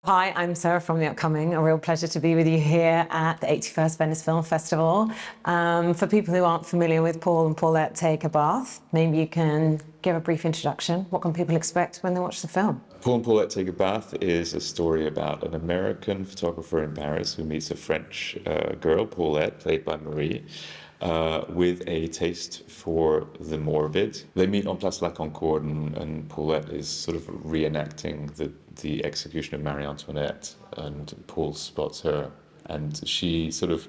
Hi, I'm Sarah from The Upcoming. A real pleasure to be with you here at the 81st Venice Film Festival. For people who aren't familiar with Paul and Paulette Take a Bath, maybe you can give a brief introduction. What can people expect when they watch the film? Paul and Paulette Take a Bath is a story about an American photographer in Paris who meets a French girl, Paulette, played by Marie, with a taste for the morbid. They meet on Place La Concorde, and Paulette is sort of reenacting the execution of Marie Antoinette, and Paul spots her, and she sort of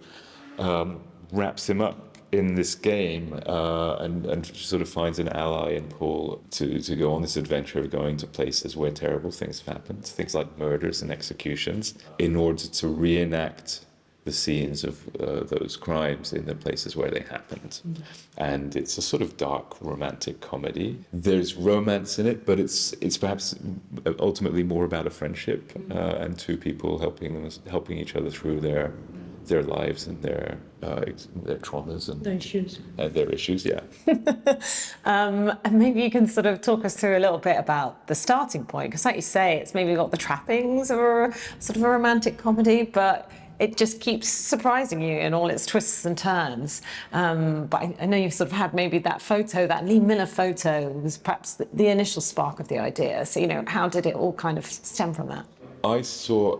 wraps him up in this game, and sort of finds an ally in Paul to go on this adventure of going to places where terrible things have happened, things like murders and executions, in order to reenact the scenes of those crimes in the places where they happened. And it's a sort of dark romantic comedy. There's romance in it, but it's perhaps ultimately more about a friendship and two people helping each other through their lives and their traumas and their issues, yeah. And maybe you can sort of talk us through a little bit about the starting point, because like you say, it's maybe got the trappings of a sort of a romantic comedy, but it just keeps surprising you in all its twists and turns. But I know you've sort of had maybe that photo, that Lee Miller photo was perhaps the initial spark of the idea. So, how did it all kind of stem from that? I saw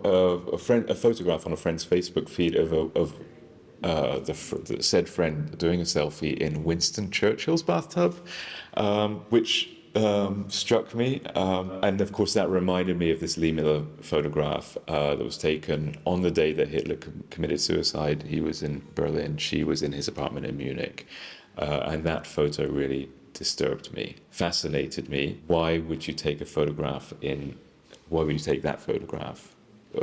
a photograph on a friend's Facebook feed of the said friend doing a selfie in Winston Churchill's bathtub, which struck me, and of course that reminded me of this Lee Miller photograph that was taken on the day that Hitler committed suicide. He was in Berlin, she was in his apartment in Munich, and that photo really disturbed me, fascinated me. Why would you take that photograph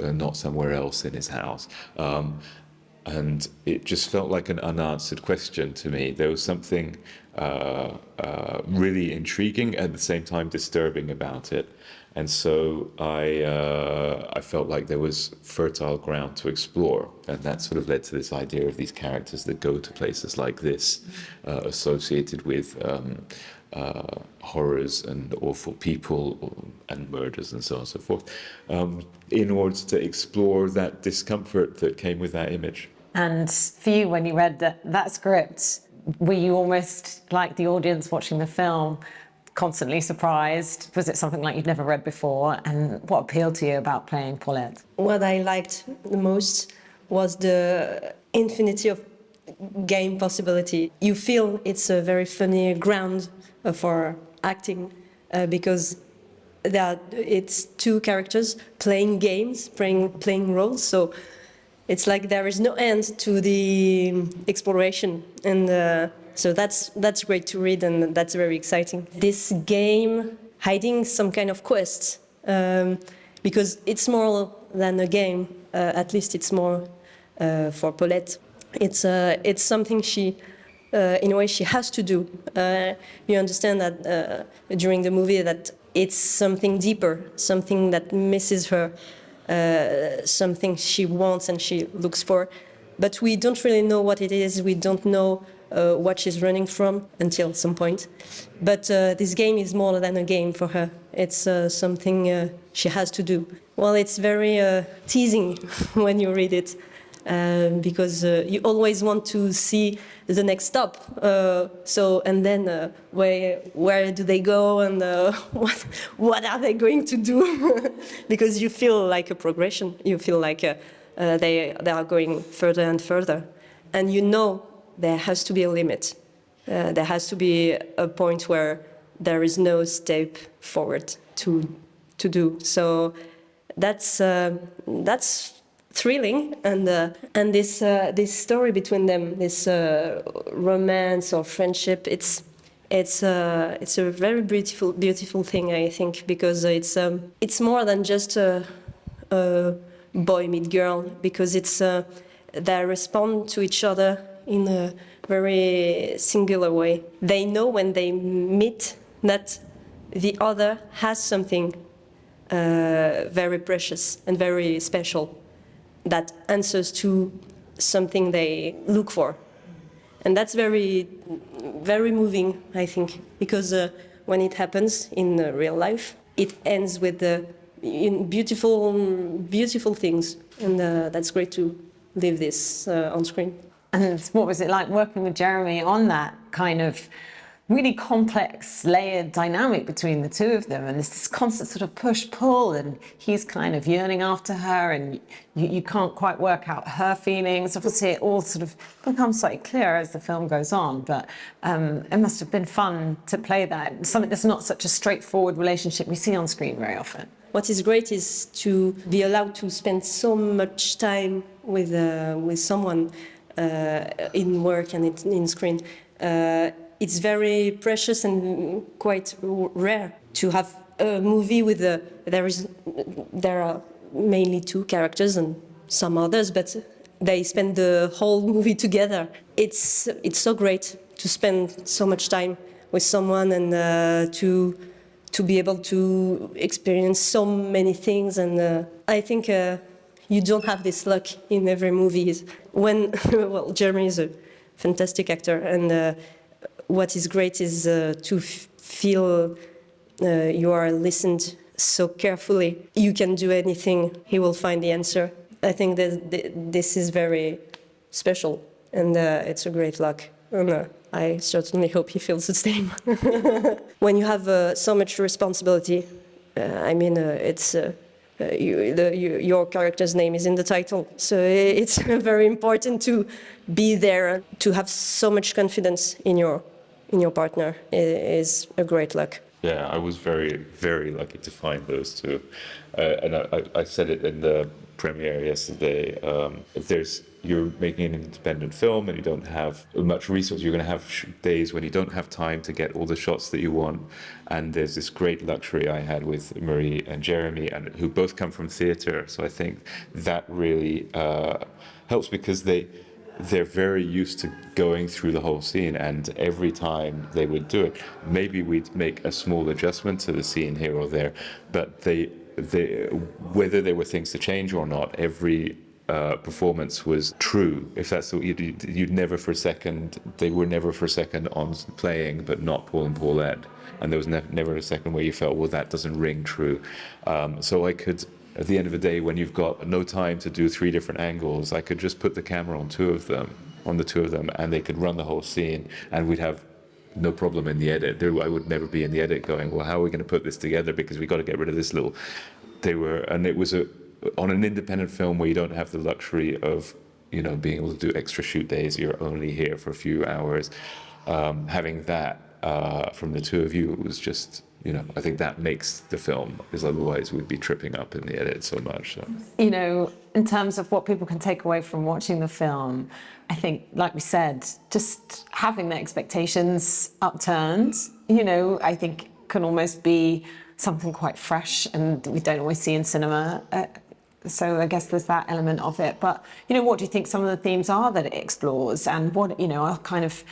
not somewhere else in his house? And it just felt like an unanswered question to me. There was something really intriguing, at the same time disturbing about it. And so I felt like there was fertile ground to explore. And that sort of led to this idea of these characters that go to places like this, associated with horrors and awful people and murders and so on and so forth, in order to explore that discomfort that came with that image. And for you, when you read that script, were you almost like the audience watching the film, constantly surprised? Was it something like you'd never read before? And what appealed to you about playing Paulette? What I liked the most was the infinity of game possibility. You feel it's a very funny ground for acting, because it's two characters playing games, playing roles. So it's like there is no end to the exploration, and so that's great to read, and that's very exciting. This game hiding some kind of quest, because it's more than a game. At least it's more for Paulette. It's something she, in a way, she has to do. You understand that during the movie that it's something deeper, something that misses her. Something she wants and she looks for, but we don't really know what it is. We don't know what she's running from until some point. But this game is more than a game for her. It's something she has to do. Well, it's very teasing when you read it, because you always want to see the next stop. And then where do they go, and what are they going to do? Because you feel like a progression. You feel like they are going further and further, and there has to be a limit. There has to be a point where there is no step forward to do. So that's thrilling, and this story between them, this romance or friendship, it's a very beautiful thing, I think, because it's more than just a boy meet girl, because they respond to each other in a very singular way. They know when they meet that the other has something very precious and very special that answers to something they look for. And that's very, very moving, I think, because when it happens in real life, it ends with in beautiful things, and that's great to live this on screen. And what was it like working with Jeremy on that kind of really complex, layered dynamic between the two of them? And there's this constant sort of push-pull, and he's kind of yearning after her, and you can't quite work out her feelings. Obviously, it all sort of becomes slightly clearer as the film goes on, but it must have been fun to play that. Something that's not such a straightforward relationship we see on screen very often. What is great is to be allowed to spend so much time with someone in work and in screen. It's very precious and quite rare to have a movie with there are mainly two characters and some others, but they spend the whole movie together. It's so great to spend so much time with someone and to be able to experience so many things. And I think you don't have this luck in every movie. When well, Jeremy is a fantastic actor, and what is great is to feel you are listened so carefully. You can do anything, he will find the answer. I think that this is very special, and it's a great luck. And I certainly hope he feels the same. When you have so much responsibility, I mean, it's your character's name is in the title, so it's very important to be there. To have so much confidence in your partner is a great luck. Yeah, I was very, very lucky to find those two. And I said it in the premiere yesterday. If you're making an independent film and you don't have much resource, you're going to have days when you don't have time to get all the shots that you want. And there's this great luxury I had with Marie and Jeremy, and who both come from theatre. So I think that really helps, because they're very used to going through the whole scene, and every time they would do it, maybe we'd make a small adjustment to the scene here or there, but they whether there were things to change or not, every performance was true. If that's what you'd never for a second, they were never for a second on playing, but not Paul and Paulette, and there was never a second where you felt, well, that doesn't ring true. So I could, at the end of the day, when you've got no time to do 3 different angles, I could just put the camera on the two of them, and they could run the whole scene, and we'd have no problem in the edit. I would never be in the edit going, well, how are we going to put this together, because we got to get rid of this little. And it was on an independent film where you don't have the luxury of, being able to do extra shoot days. You're only here for a few hours. Having that from the two of you, it was just, I think that makes the film, because otherwise we'd be tripping up in the edit so much. So. In terms of what people can take away from watching the film, I think, like we said, just having the expectations upturned, I think can almost be something quite fresh, and we don't always see in cinema. So I guess there's that element of it. But, what do you think some of the themes are that it explores, and what, are kind of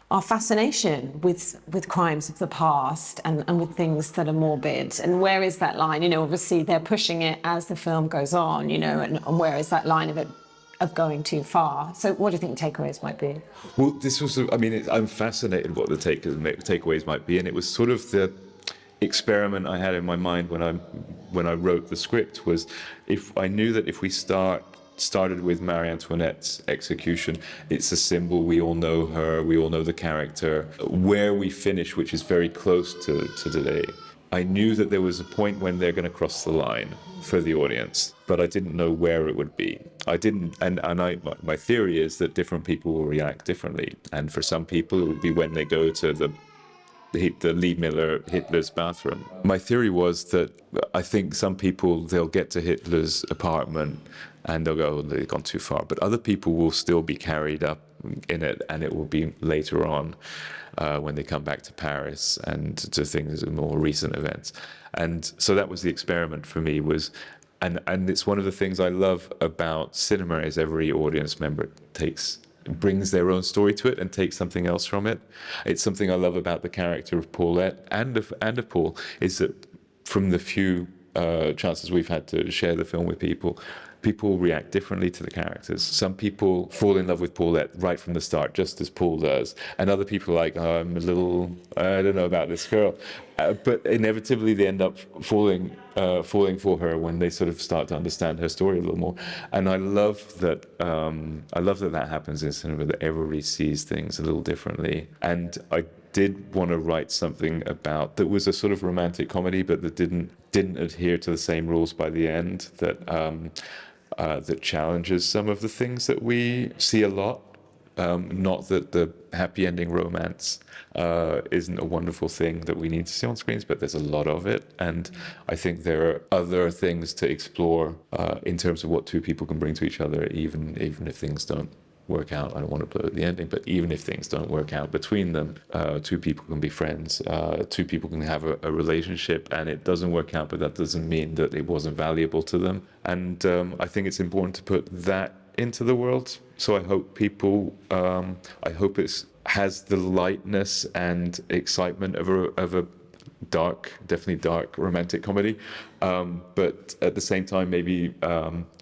our fascination with crimes of the past and with things that are morbid, and where is that line? Obviously they're pushing it as the film goes on, and where is that line of going too far? So what do you think the takeaways might be? Well, this was, I'm fascinated what the takeaways might be, and it was sort of the experiment I had in my mind when I wrote the script, was if I knew that if we started with Marie Antoinette's execution, it's a symbol, we all know her, we all know the character. Where we finish, which is very close to today, I knew that there was a point when they're going to cross the line for the audience, but I didn't know where it would be. My theory is that different people will react differently, and for some people it would be when they go to the Lee Miller, Hitler's bathroom. My theory was that I think some people, they'll get to Hitler's apartment and they'll go, oh, they've gone too far. But other people will still be carried up in it, and it will be later on when they come back to Paris and to things, more recent events. And so that was the experiment for me, and it's one of the things I love about cinema, is every audience member brings their own story to it and takes something else from it. It's something I love about the character of Paulette and of Paul, is that from the few chances we've had to share the film with people people react differently to the characters. Some people fall in love with Paulette right from the start, just as Paul does, and other people are like, oh, I'm a little, I don't know about this girl, but inevitably they end up falling for her when they sort of start to understand her story a little more. And I love that. That happens in cinema, that everybody sees things a little differently. And I did want to write something about that was a sort of romantic comedy, but that didn't adhere to the same rules by the end. That challenges some of the things that we see a lot. Not that the happy ending romance isn't a wonderful thing that we need to see on screens, but there's a lot of it. And I think there are other things to explore in terms of what two people can bring to each other, even if things don't work out. I don't want to blow the ending, but even if things don't work out between them, two people can be friends, two people can have a relationship, and it doesn't work out, but that doesn't mean that it wasn't valuable to them. And I think it's important to put that into the world. So I hope people, I hope it has the lightness and excitement of a definitely dark romantic comedy, but at the same time maybe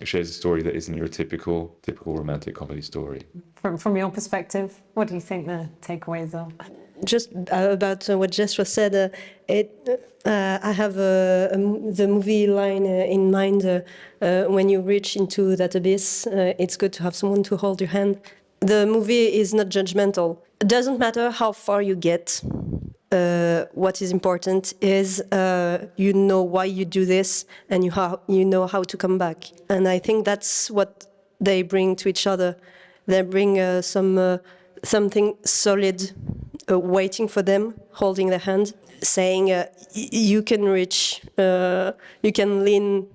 shares a story that isn't your typical romantic comedy story. From your perspective, what do you think the takeaways are? Just about what Jethro said, I have the movie line in mind. When you reach into that abyss, it's good to have someone to hold your hand. The movie is not judgmental. It doesn't matter how far you get. What is important is you know why you do this, and you know how to come back. And I think that's what they bring to each other. They bring something solid waiting for them, holding their hand, saying you can reach, you can lean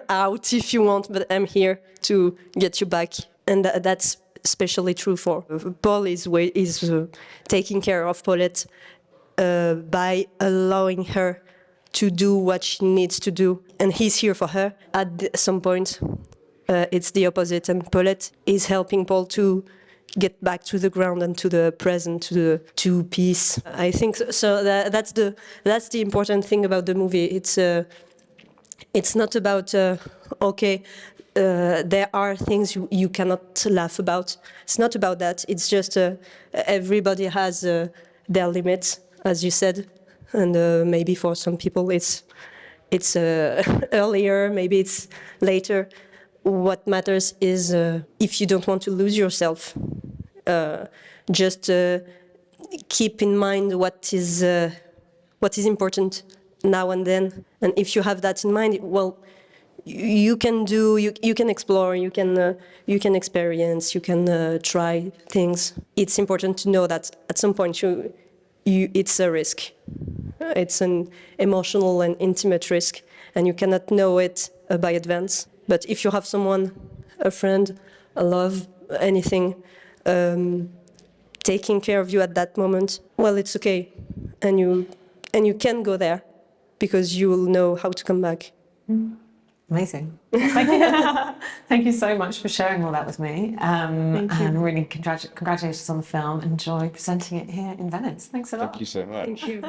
out if you want, but I'm here to get you back. And that's especially true for Paul. Is taking care of Paulette by allowing her to do what she needs to do, and he's here for her. At some point, it's the opposite, and Paulette is helping Paul to get back to the ground and to the present, to peace. I think so. That's the important thing about the movie. It's not about there are things you cannot laugh about. It's not about that. It's just everybody has their limits, as you said, and maybe for some people it's earlier, maybe it's later. What matters is if you don't want to lose yourself, just keep in mind what is important now and then. And if you have that in mind, well, you can explore, you can experience, you can try things. It's important to know that at some point it's a risk. It's an emotional and intimate risk, and you cannot know it by advance. But if you have someone, a friend, a love, anything, taking care of you at that moment, well, it's okay, and you can go there because you will know how to come back. Amazing. Thank you so much for sharing all that with me. Thank you. And really congratulations on the film. Enjoy presenting it here in Venice. Thanks a lot. Thank you so much. Thank you.